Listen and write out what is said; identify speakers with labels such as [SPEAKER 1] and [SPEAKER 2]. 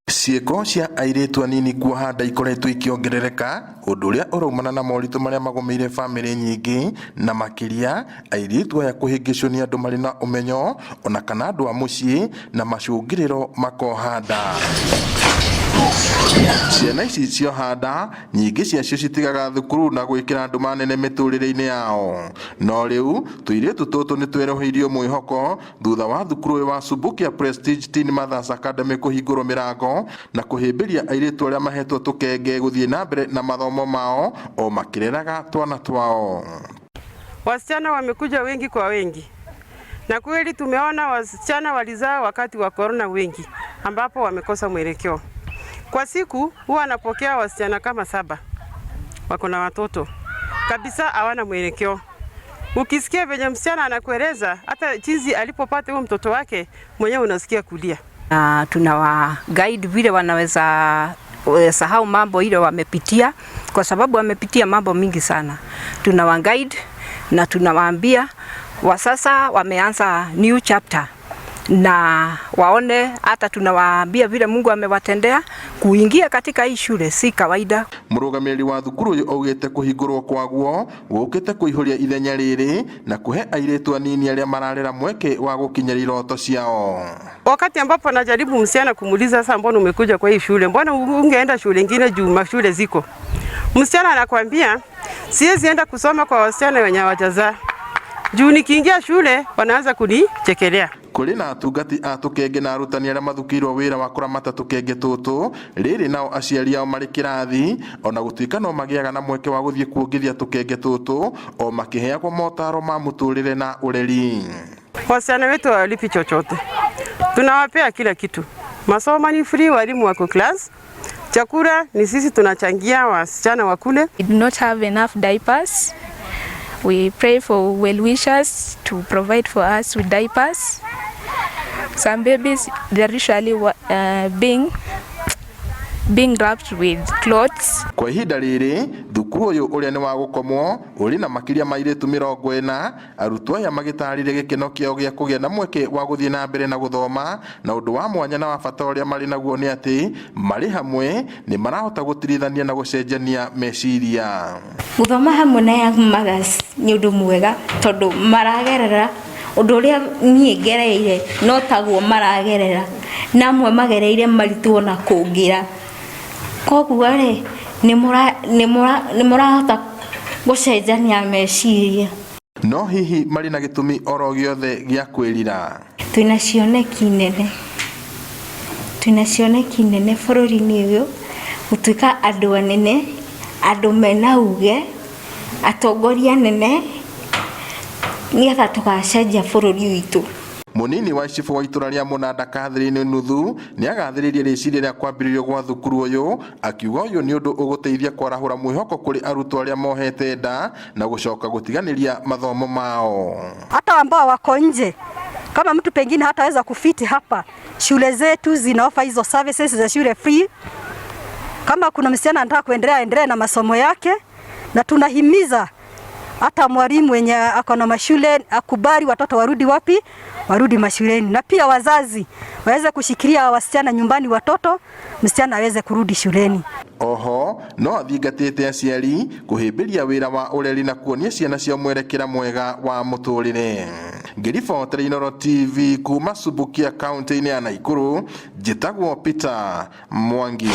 [SPEAKER 1] Ciĩko cia airĩtu anini kuoha nda ikoretwo ikiongerereka, ũndũ ũrĩa ũraumana na moritũ marĩa magomeire bamĩrĩ nyingĩ, na makĩria airĩtu aya kũhĩngĩcwo nĩ andũ marĩ na ũmenyo ona kana andũ a mũciĩ na macũngĩrĩro makoha nda. Ciana ici cioha nda nyingĩ ciacio citigaga thukuru na gwĩkĩra andũ manene mĩtũrĩre-inĩ yao. No rĩu tũirĩtu tũtũ nĩ tweroheirio mwĩhoko thutha wa thukuru ũyũ wa Subukia Prestige Teen Mothers Academy kũhingũrwo mĩrango na kũhĩmbĩria airĩtu arĩa mahetwo tũkenge gũthiĩ na mbere na mathomo mao o makĩreraga twana twao.
[SPEAKER 2] Wasichana wamekuja wengi kwa wengi, na kweli tumeona wasichana walizaa wakati wa corona wengi ambapo wamekosa mwelekeo. Kwa siku huwa anapokea wasichana kama 7 wako na watoto kabisa, hawana mwelekeo. Ukisikia venye msichana anakueleza hata jinsi alipopata huyo mtoto wake mwenyewe unasikia kulia.
[SPEAKER 3] Tunawa guide vile wanaweza sahau mambo ile wamepitia, kwa sababu wamepitia mambo mingi sana. Tunawa guide na tunawaambia wa sasa wameanza new chapter, na waone, hata tunawaambia vile Mungu amewatendea kuingia katika hii shule si kawaida.
[SPEAKER 1] Mũrũgamĩrĩri wa thukuru ũyũ augĩte kũhingũrwo kwaguo gũkĩte kũihũria ithenya rĩrĩ na kũhe airĩtu anini arĩa mararera mweke wa gũkinyĩra iroto ciao.
[SPEAKER 2] Wakati ambapo najaribu msichana kumuuliza, sasa mbona umekuja kwa hii shule, mbona ungeenda shule nyingine juu mashule ziko, msichana anakuambia siwezi enda kusoma kwa wasichana wenye hawajazaa juu nikiingia shule wanaanza kunichekelea.
[SPEAKER 1] Kũrĩ na atungati a tũkenge na arutani arĩa mathukĩirwo wĩra wa kũramata tũkenge tũtũ, rĩrĩ nao aciari ao marĩ kĩrathi, ona gũtuĩka no magĩaga na mweke wa gũthiĩ kuongithia tũkenge tũtũ o makĩheagwo motaro ma mũtũrĩre na ũreri.
[SPEAKER 2] Wasichana wetu hawalipi chochote, tunawapea kila kitu. Masomo ni free, walimu wako class, chakula ni sisi tunachangia wasichana wakule.
[SPEAKER 4] We do not have enough diapers. We pray for well wishers to provide for us with diapers. Some babies, they're usually being wrapped with clothes.
[SPEAKER 1] Kwa ihinda rĩrĩ thukuru ũyũ ũrĩa nĩ wa gũkomwo ũrĩ na makĩria ma airĩtu 40, arutwo aya magĩtarĩria gĩkeno kĩao gĩa kũgĩa na mweke wa gũthiĩ na mbere na gũthoma, na ũndũ wa mwanya na wa bata ũrĩa marĩ naguo nĩ atĩ marĩ hamwe nĩ marahota gũtirithania na gũcenjania meciria.
[SPEAKER 5] Gũthoma hamwe na Young Mothers nĩ ũndũ mwega tondũ maragerera ũndũ ũrĩa niĩ ngereire no taguo maragerera, na amwe magereire maritũ na kũngĩra. Koguo rĩ nĩ mũrahota gũcenjania meciria.
[SPEAKER 1] No hihi marĩ na gĩtũmi oro gĩothe gĩa kwĩrira?
[SPEAKER 5] Twĩna cioneki nene bũrũri-inĩ ũyũ gũtuĩka andũ anene, andũ mena uge, atongoria nene, nĩgetha tũgacenjia bũrũri witũ.
[SPEAKER 1] Mũnini wa cibu wa itũra rĩa Mũnanda Catherine Nuthu nĩ agathĩrĩirie rĩciria rĩa kwambĩrĩrio gwa thukuru ũyũ, akiuga ũyũ nĩ ũndũ ũgũteithia kwarahũra mwĩhoko kũrĩ arutwo arĩa mohete nda na gũcoka gũtiganĩria mathomo mao.
[SPEAKER 6] Hata ambao wako nje, kama mtu pengine hataweza kufiti hapa, shule zetu zinaofa hizo services za shule free. Kama kuna msichana anataka kuendelea na masomo yake, na tunahimiza hata mwalimu mwenye ako na mashule akubali watoto warudi wapi? Warudi mashuleni. Na pia wazazi waweze kushikilia wasichana nyumbani, watoto msichana aweze kurudi shuleni.
[SPEAKER 1] Oho no athingatĩte aciari kũhĩmbĩria wĩra wa ũreri na kuonia ciana cia mwerekera mwega wa mũtũrĩre. Ngĩribotera Inooro TV kuma Subukia kaunti-inĩ ya Nakuru, njĩtagwo Peter Mwangi.